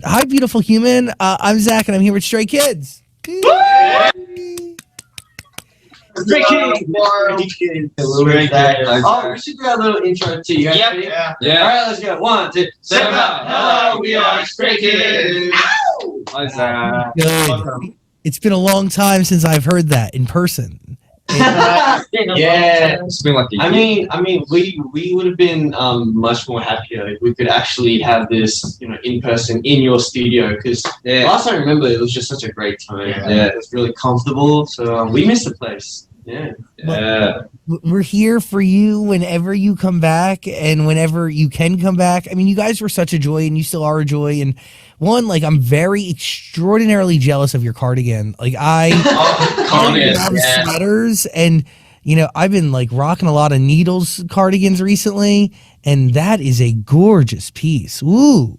it. Hi, beautiful human. I'm Zach, and I'm here with Stray Kids. Stray Kids. Oh, we should do a little intro too. You guys ready? Yeah. All right, let's go. 1, 2, 3. Hello, we are Stray Kids. Hi, Zach. Good. It's been a long time since I've heard that in person. Yeah. It's been like a year. I mean, we would have been much more happier if we could actually have this, in person in your studio. Because last I remember, it was just such a great time. Yeah, it was really comfortable. So we missed the place. Yeah. We're here for you whenever you come back and whenever you can come back. I mean, you guys were such a joy, and you still are a joy. And I'm very extraordinarily jealous of your cardigan. Like I have sweaters, and I've been rocking a lot of Needles cardigans recently, and that is a gorgeous piece. Ooh.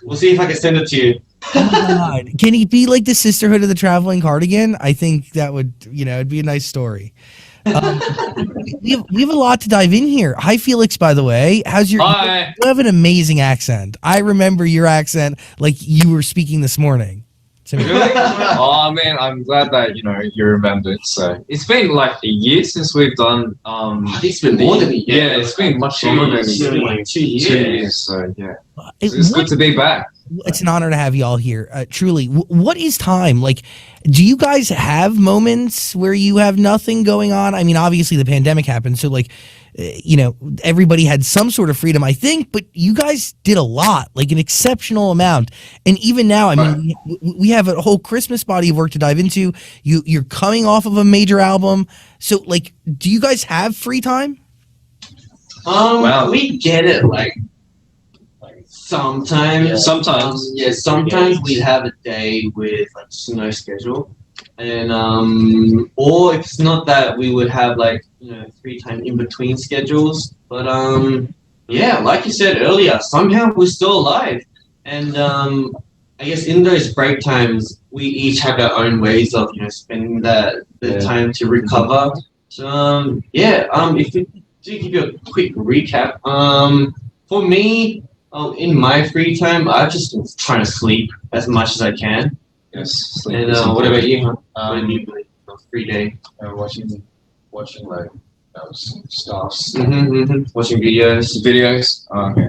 We'll see if I can send it to you. Oh my God. Can he be like the Sisterhood of the Traveling Cardigan? I think that would, it'd be a nice story. We have a lot to dive in here. Hi, Felix, by the way. Hi. You have an amazing accent. I remember your accent like you were speaking this morning. Really? Oh man, I'm glad that you remembered. So it's been like a year since we've done. It's been more than a year. Yeah, it's been much longer than a year. Like 2 years. 2 years. So yeah, it's good to be back. It's an honor to have you all here. Truly, what is time? Like, do you guys have moments where you have nothing going on? I mean, obviously the pandemic happened, so everybody had some sort of freedom, I think, but you guys did a lot, like an exceptional amount. And even now, I mean, we have a whole Christmas body of work to dive into. You're coming off of a major album. So, do you guys have free time? We get it, sometimes. Sometimes we'd have a day with no schedule. And or if it's not that, we would have free time in between schedules. But like you said earlier, somehow we're still alive. And I guess in those break times, we each have our own ways of spending the time to recover. So if we do give you a quick recap, for me, in my free time, I've just been trying to sleep as much as I can. Yes. And what about you? What do you do on a free day? Watching like stuffs. Watching videos. Oh, okay.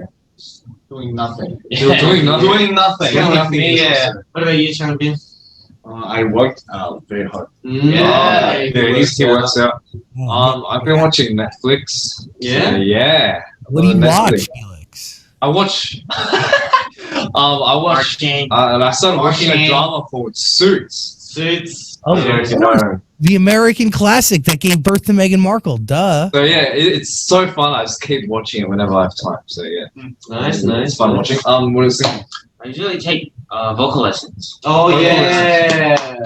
Doing nothing. Doing nothing. Yeah. What about you, Champion? I worked out very hard. He works out. I've been watching Netflix. Yeah. So, yeah. What do you watch, Felix? I watch. I started watching a drama called Suits. Oh, the American classic that gave birth to Meghan Markle. Duh. So yeah, it's so fun. I just keep watching it whenever I have time. So yeah, nice. It's fun watching. What is it? I usually take vocal lessons. Oh yeah,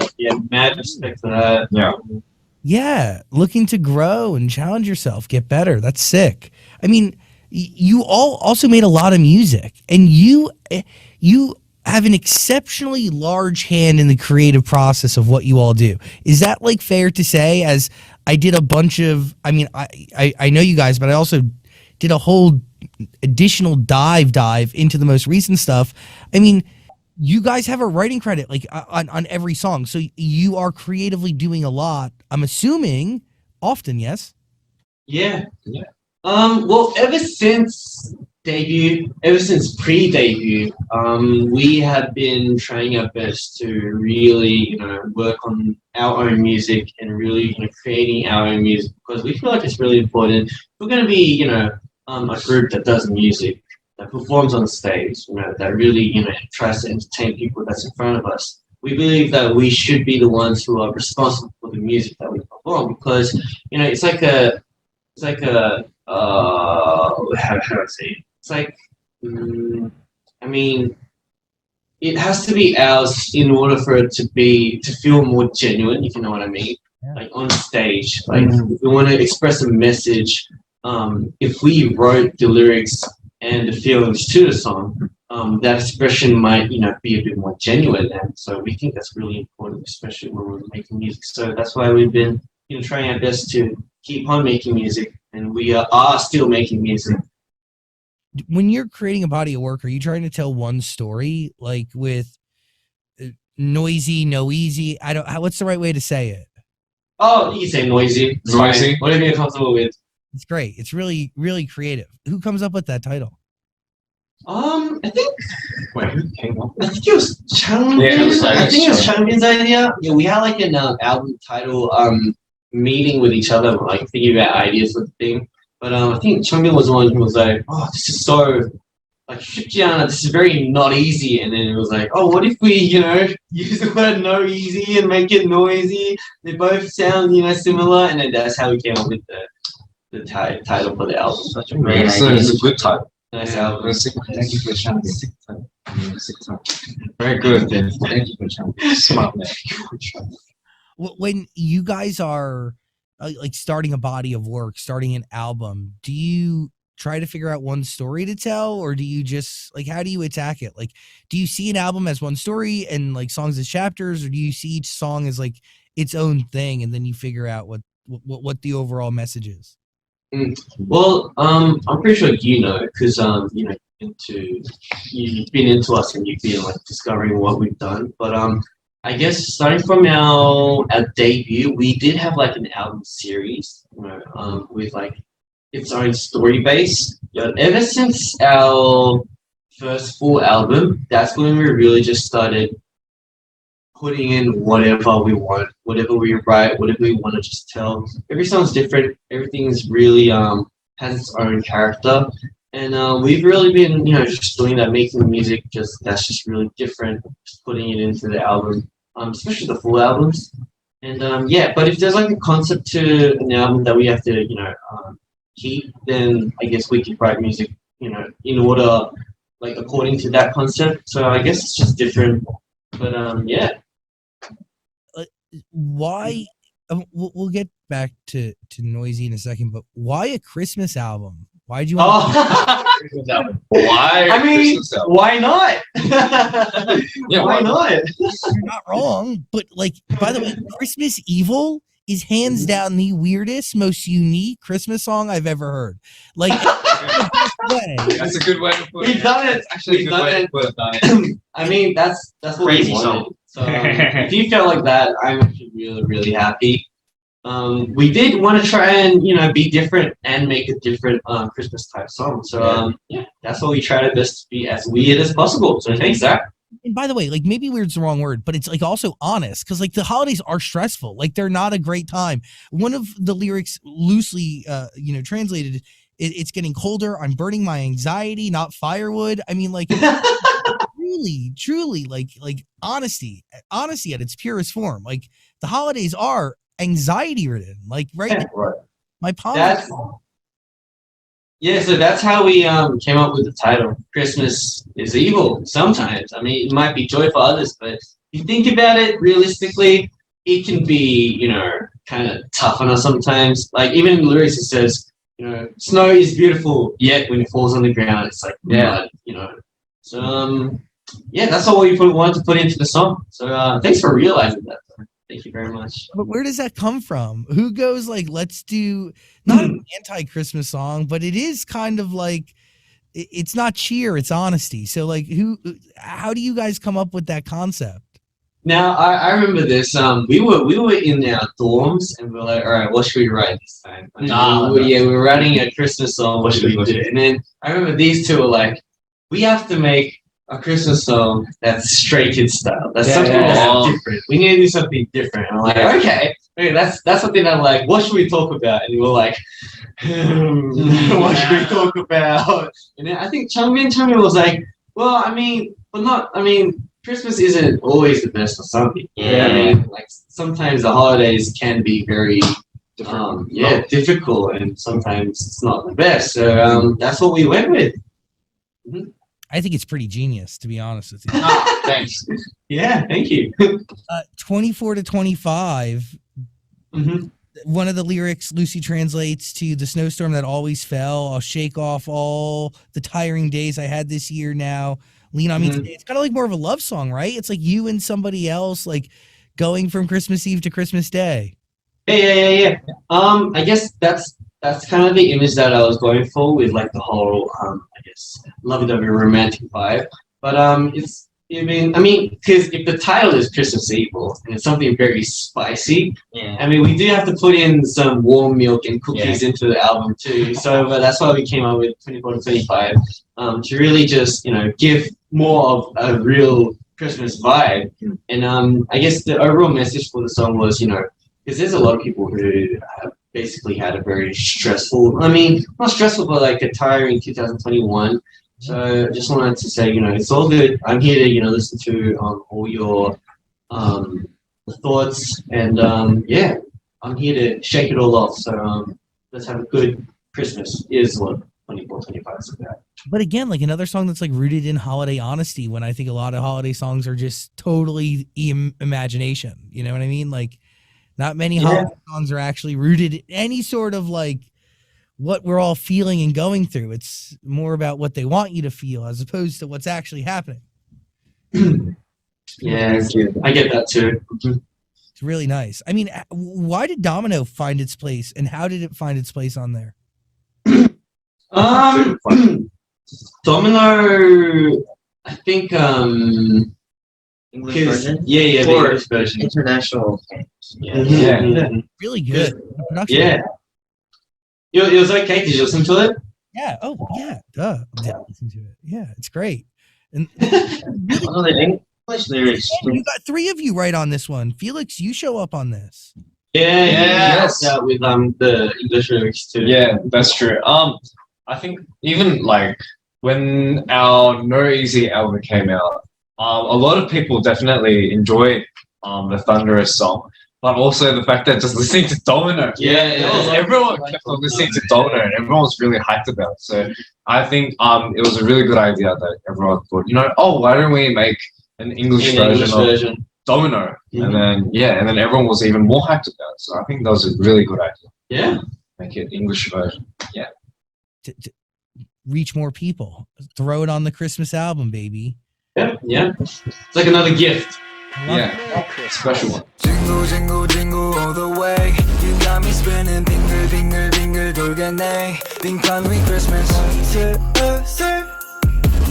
mad respect for that. Yeah, looking to grow and challenge yourself, get better. That's sick. I mean, you all also made a lot of music, and you have an exceptionally large hand in the creative process of what you all do. Is that fair to say? As I did a bunch of, I know you guys, but I also did a whole additional dive into the most recent stuff. I mean, you guys have a writing credit on every song, so you are creatively doing a lot. I'm assuming often, yes. Yeah. Well, ever since pre-debut, we have been trying our best to really, work on our own music and really, creating our own music, because we feel like it's really important. We're going to be, a group that does music, that performs on stage, that really, tries to entertain people that's in front of us. We believe that we should be the ones who are responsible for the music that we perform, because, how do I say it? It's it has to be ours in order for it to feel more genuine, if you know what I mean. Yeah. On stage, if we want to express a message, if we wrote the lyrics and the feelings to the song, that expression might, be a bit more genuine. And so we think that's really important, especially when we're making music. So that's why we've been, trying our best to keep on making music, and we are still making music. when you're creating a body of work, are you trying to tell one story, like with NOEASY? What's the right way to say it? Oh, you can say noisy. It's Noisy. fine. Whatever you're comfortable with. It's great. It's really, really creative. Who comes up with that title? I think Wait, who came up with it was Changbin. Yeah, it was like I think it was Changbin. Changbin's idea. Yeah, we had like an album title meeting with each other, like thinking about ideas for the thing. But I think Changbin was the one who was like, "Oh, this is so like Shipjana, this is very not easy." And then it was like, "Oh, what if we, use the word no easy and make it noisy? They both sound, similar." And then that's how we came up with the title for the album. Such a great It's idea. a good title. Nice album. Thank you for sharing. Very good. Thank you for sharing. Smart man. When you guys are like starting a body of work, starting an album, do you try to figure out one story to tell, or do you just like, how do you attack it? Like, do you see an album as one story and like songs as chapters, or do you see each song as like its own thing and then you figure out what the overall message is? Well, I'm pretty sure because you've been into us and you've been like discovering what we've done. But I guess starting from our debut, we did have like an album series, with like its own story base. Ever since our first full album, that's when we really just started putting in whatever we want, whatever we write, whatever we want to just tell. Every song's different. Everything's really has its own character, and we've really been just doing that, making music that's just really different, just putting it into the album, especially the full albums. And but if there's like a concept to an album that we have to keep, then I guess we could write music in order, like according to that concept. So I guess it's just different, but yeah. Why we'll get back to Noisy in a second, but why a Christmas album? Why did you want Why? I mean, Christmas album? why not? Yeah, why why not? you're not wrong, but like, by the way, Christmas EveL is hands down the weirdest, most unique Christmas song I've ever heard. Like, That's a good way to put it. We've done it. It's actually a We've good done way it. to put it. I mean, that's what Crazy we wanted. song. So if you felt like that, I'm actually really, really happy. We did want to try and be different and make a different Christmas type song. So that's why we tried our best to be as weird as possible. So thanks, Zach. And by the way, like, maybe weird's the wrong word, but it's like also honest, because like the holidays are stressful. Like, they're not a great time. One of the lyrics, loosely translated, it's getting colder. I'm burning my anxiety, not firewood. I mean, like, really, truly, like honesty at its purest form. Like, the holidays are anxiety ridden. Like, right now, Right. my palms. So that's how we came up with the title. Christmas is evil sometimes. I mean, it might be joy for others, but if you think about it realistically, it can be, kind of tough on us sometimes. Like, even in the lyrics, it says, snow is beautiful, yet when it falls on the ground, it's like mud, So, that's all we wanted to put into the song. So, thanks for realizing that. Thank you very much. But where does that come from? Who goes like, let's do not an anti-Christmas song, but it is kind of like, it's not cheer, it's honesty. So like, how do you guys come up with that concept? Now, I remember this. We were in our dorms and we were like, all right, what should we write this time? We were writing a Christmas song. What should we do? And then I remember these two were like, we have to make a Christmas song that's Stray Kids style. That's something that's different. We need to do something different. And I'm like, okay, that's something I'm like, what should we talk about? And we were like, what should we talk about? And then I think Changbin was like, well, Christmas isn't always the best for something. Yeah. I mean, like, sometimes the holidays can be very difficult, and sometimes it's not the best. So that's what we went with. I think it's pretty genius, to be honest with you. Thanks. Yeah, thank you. 24 to 25. One of the lyrics loosely translates to the snowstorm that always fell. I'll shake off all the tiring days I had this year now. Lean on me today. It's kind of like more of a love song, right? It's like you and somebody else, like going from Christmas Eve to Christmas Day. Yeah. I guess that's that's kind of the image that I was going for with like the whole I guess lovey-dovey romantic vibe. But it's because if the title is Christmas EveL and it's something very spicy, Yeah. I mean we do have to put in some warm milk and cookies into the album too. So that's why we came up with 24 to 25 to really just give more of a real Christmas vibe. And I guess the overall message for the song was because there's a lot of people who have basically had a very stressful, not stressful, but like a tiring 2021. So I just wanted to say, it's all good. I'm here to, listen to all your thoughts, and yeah, I'm here to shake it all off. So let's have a good Christmas. Is what 24, 25 is about. But again, like another song that's like rooted in holiday honesty, when I think a lot of holiday songs are just totally imagination. You know what I mean? Like not many holiday songs are actually rooted in any sort of like what we're all feeling and going through. It's more about what they want you to feel as opposed to what's actually happening. Yeah, I get that too. It's really nice. I mean, why did Domino find its place, and how did it find its place on there? Domino, I think English 'cause- version? yeah, the Or English version. international fans. Yeah. Yeah. Really good. The production. Yeah. It was okay. Did you listen to it? Yeah. Oh, yeah. Duh. Yeah, listen to it. Yeah, it's great. And really, Oh, the English lyrics. you got three of you right on this one. Felix, you show up on this. Yeah, Yes. yeah, with the English lyrics too. Yeah, that's true. I think even like when our NOEASY album came out, a lot of people definitely enjoyed the Thunderous song, but also the fact that just listening to Domino, everyone kept on listening to Domino, and everyone was really hyped about it. So I think it was a really good idea that everyone thought, why don't we make an English version of Domino? And then everyone was even more hyped about it. So I think that was a really good idea. Yeah. Make it English version. Yeah. To reach more people. Throw it on the Christmas album, baby. Yeah. It's like another gift. Yeah. Special one. Jingle, jingle, jingle all the way. You got me spinning, bingle, bingle, bingle, 돌겠네. 빙판위 Christmas. 슬슬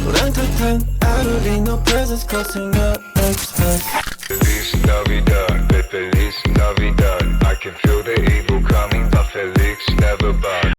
불안듯한 하루리 no presents causing up expect. Feliz Navidad, Feliz Navidad. I can feel the evil coming, but Felix never bad.